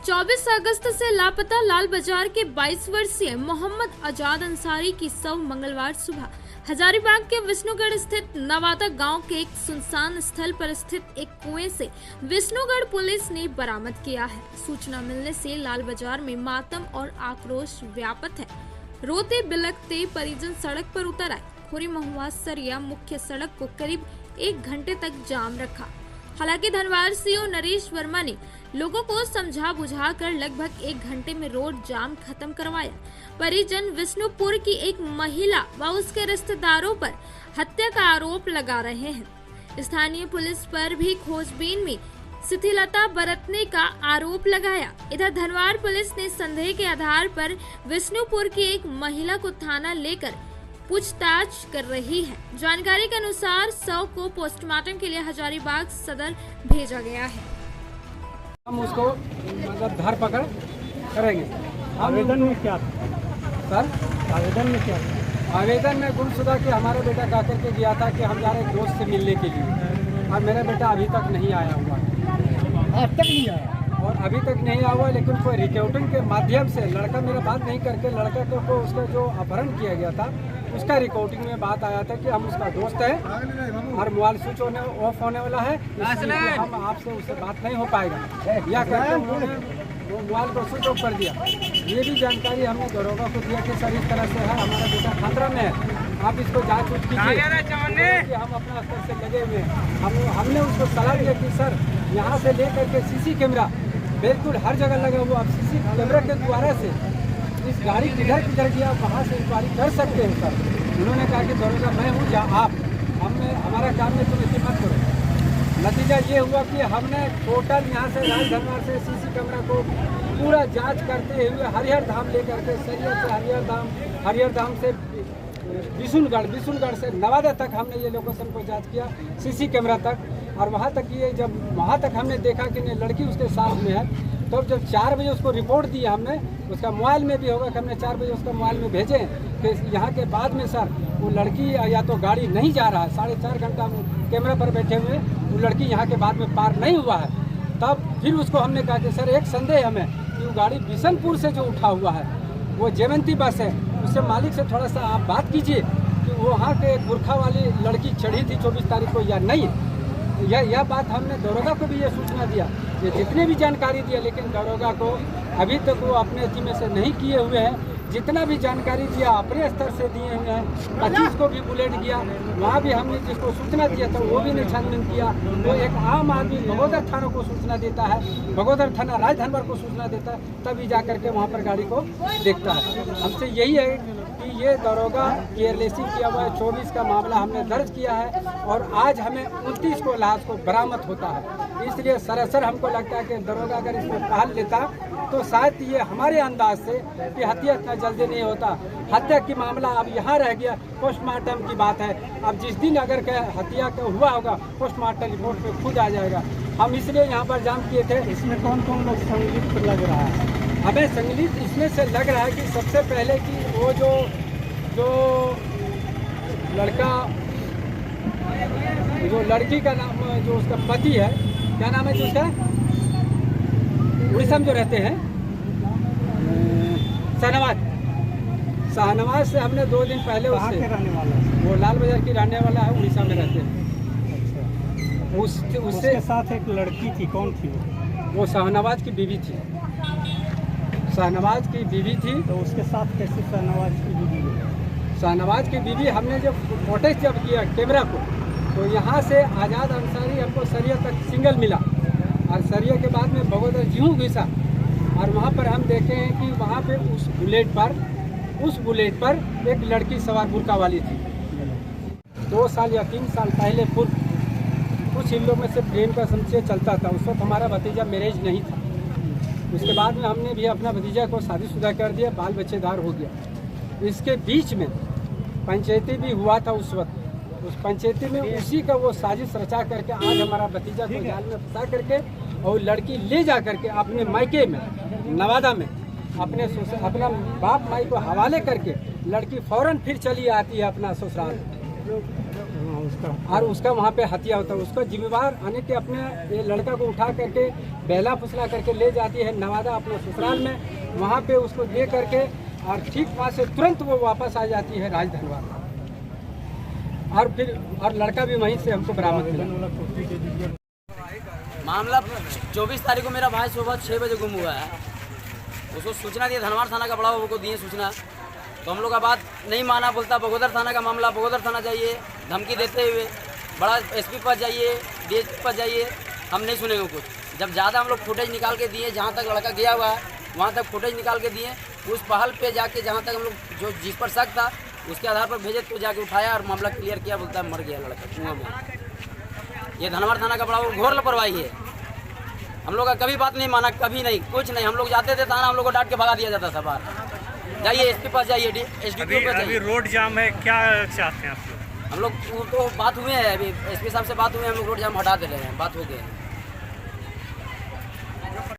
24 अगस्त से लापता लाल बाजार के 22 वर्षीय मोहम्मद आजाद अंसारी की शव मंगलवार सुबह हजारीबाग के विष्णुगढ़ स्थित नवादा गांव के एक सुनसान स्थल पर स्थित एक कुएं से विष्णुगढ़ पुलिस ने बरामद किया है। सूचना मिलने से लाल बाजार में मातम और आक्रोश व्याप्त है। रोते बिलखते परिजन सड़क पर उतर आए। खोरी महुआ सरिया मुख्य सड़क को करीब 1 घंटे तक जाम रखा। हालांकि धनवार सीओ नरेश वर्मा ने लोगों को समझा बुझा कर लगभग 1 घंटे में रोड जाम खत्म करवाया। परिजन विष्णुपुर की एक महिला व उसके रिश्तेदारों पर हत्या का आरोप लगा रहे हैं। स्थानीय पुलिस पर भी खोजबीन में शिथिलता बरतने का आरोप लगाया। इधर धनवार पुलिस ने संदेह के आधार पर विष्णुपुर की एक महिला को थाना लेकर पूछताछ कर रही है। जानकारी के अनुसार शव को पोस्टमार्टम के लिए हजारीबाग सदर भेजा गया है। हम उसको मतलब धरपकड़ करेंगे। आवेदन में क्या था सर? आवेदन में क्या था? आवेदन में गुमशुदा कि हमारा बेटा गा करके गया था कि हम जा रहे दोस्त से मिलने के लिए, और मेरा बेटा अभी तक नहीं आया हुआ है। आज तक नहीं आया और अभी तक नहीं आया हुआ, लेकिन कोई रिकॉर्डिंग के माध्यम से लड़का मेरा बात नहीं करके लड़का को उसका जो अपहरण किया गया था उसका रिकॉर्डिंग में बात आया था कि हम उसका दोस्त है और मोबाइल स्विच ऑफ होने वाला है, इसलिए हम आपसे उससे बात नहीं हो पाएगा। या कहते उन्होंने वो मोबाइल को स्विच ऑफ कर दिया। ये भी जानकारी हमने दरोगा को दिया कि सर इस तरह से है, हमारा बेटा खतरा में है, आप इसको जाँच उच कीजिए कि हम अपना स्तर से लगे हुए हैं। हमने उसको सलाह दिया कि सर यहाँ से लेकर के सीसी कैमरा बिल्कुल हर जगह लगा हुआ, आप सीसी कैमरा के द्वारा से इस गाड़ी किधर गया वहाँ से इंक्वायरी कर सकते हैं सर। उन्होंने कहा कि दरोगा मैं हूँ या आप, हमने हमारा काम में तुम इतनी मत करो। नतीजा ये हुआ कि हमने टोटल यहाँ से राजधनवार से सीसी कैमरा को पूरा जांच करते हुए हरिहर धाम लेकर के सरिया से हरिहर धाम से विष्णुगढ़ से नवादा तक हमने ये लोकेशन को जांच किया, सीसी कैमरा तक। और वहाँ तक ये जब वहाँ तक हमने देखा कि नहीं लड़की उसके साथ में है, तो जब 4 बजे उसको रिपोर्ट दी हमने, उसका मोबाइल में भी होगा कि हमने 4 बजे उसका मोबाइल में भेजे कि यहाँ के बाद में सर वो लड़की या तो गाड़ी नहीं जा रहा है, 4.5 घंटा हम कैमरा पर बैठे हुए, वो लड़की यहाँ के बाद में पार नहीं हुआ है। तब फिर उसको हमने कहा कि सर एक संदेह हमें कि वो गाड़ी बिशनपुर से जो उठा हुआ है वो जयवंती बस है, उससे मालिक से थोड़ा सा आप बात कीजिए कि वो वहाँ के गुरखा वाली लड़की चढ़ी थी 24 तारीख को या नहीं। यह बात हमने दरोगा को भी ये सूचना दिया, ये जितने भी जानकारी दिया, लेकिन दरोगा को अभी तक वो अपने अथी में से नहीं किए हुए हैं। जितना भी जानकारी दिया अपने स्तर से दिए हुए हैं। 25 को भी बुलेट किया, वहाँ भी हमने जिसको सूचना दिया था वो भी नहीं छानबीन किया। वो एक आम आदमी बगोदर थाना को सूचना देता है, बगोदर थाना राजधनवार को सूचना देता है, तभी जा करके वहाँ पर गाड़ी को देखता है। हमसे यही है कि ये दरोगा केयरलेसी किया हुआ है। 24 का मामला हमने दर्ज किया है और आज हमें 29 को लाश को बरामद होता है। इसलिए सरासर हमको लगता है कि दरोगा अगर इसमें पहल लेता तो शायद ये हमारे अंदाज से कि हत्या इतना जल्दी नहीं होता। हत्या की मामला अब यहाँ रह गया, पोस्टमार्टम की बात है। अब जिस दिन अगर हत्या का हुआ होगा पोस्टमार्टम रिपोर्ट में खुद आ जाएगा। हम इसलिए यहाँ पर जाम किए थे। इसमें कौन कौन लोग संलिप्त लग रहा है? हमें संलिप्त इसमें से लग रहा है कि सबसे पहले कि वो जो लड़का, जो लड़की का नाम, जो उसका पति है, क्या नाम है जो उसका, उड़ीसा में जो रहते हैं, शाहनवाज से हमने 2 दिन पहले उससे, रहने वाला है? वो लाल बाजार की रहने वाला है, उड़ीसा में रहते हैं। अच्छा। उसके साथ एक लड़की थी, कौन थी वो शाहनवाज की बीवी थी। शाहनवाज की बीवी थी। तो उसके साथ कैसे शाहनवाज की बीवी है? शाहनवाज की बीवी, हमने जब फुटेज जब किया कैमरा को, तो यहाँ से आज़ाद अंसारी हमको सरिया तक सिंगल मिला और सरिया के बाद में बगोदर जीहू घुसा और वहाँ पर हम देखे हैं कि वहाँ पे उस बुलेट पर एक लड़की सवार बुर्का वाली थी। 2 साल या 3 साल पहले पूर्व कुछ इन लोग में से प्रेम का संशय चलता था। उस वक्त हमारा भतीजा मैरिज नहीं था। उसके बाद में हमने भी अपना भतीजा को शादीशुदा कर दिया, बाल बच्चेदार हो गया। इसके बीच में पंचायती भी हुआ था उस वक्त। उस पंचायती में उसी का वो साजिश रचा करके आज हमारा भतीजा को जाल में फंसा करके और लड़की ले जा करके अपने मायके में नवादा में अपना बाप माई को हवाले करके लड़की फौरन फिर चली आती है अपना ससुराल। और उसका वहाँ पे हत्या होता है। उसका जिम्मेवार आने के अपने ये लड़का को उठा करके बहला फुसला करके ले जाती है नवादा अपने ससुराल में। वहाँ पे उसको दे करके और ठीक वहाँ से तुरंत वो वापस आ जाती है राजधनवाद। और फिर और लड़का भी वहीं से हमको बरामद मिला। मामला 24 तारीख को मेरा भाई सुबह 6 बजे गुम हुआ है। उसको सूचना दी, धनवार थाना का बड़ा बाबू को दिए सूचना, तो हम लोग का बात नहीं माना। बोलता बगोदर थाना का मामला, बगोदर थाना जाइए, धमकी देते हुए बड़ा एसपी पास जाइए, डीएसपी पास जाइए, हम नहीं सुनेंगे कुछ। जब ज़्यादा हम लोग फुटेज निकाल के दिए, जहाँ तक लड़का गया हुआ है वहाँ तक फुटेज निकाल के दिए। उस पहल पे जाके जहाँ तक हम लोग जो जिस पर शक था उसके आधार पर भेजे, तो जाके उठाया और मामला क्लियर किया। बोलता है मर गया लड़का कुआं में। ये धनवार थाना का बड़ा घोर लापरवाही है। हम लोग का कभी बात नहीं माना, कभी नहीं, कुछ नहीं। हम लोग जाते थे थाना, हम लोग को डांट के भगा दिया जाता था बाहर। जाइए एसपी पास जाइए, एसडीपीओ पास जाइए। अभी रोड जाम है, क्या चाहते हैं आप लोग? हम लोग तो बात हुए हैं, अभी एसपी साहब से बात हुई है, हम लोग रोड जाम हटा दे रहे हैं, बात हो गई है।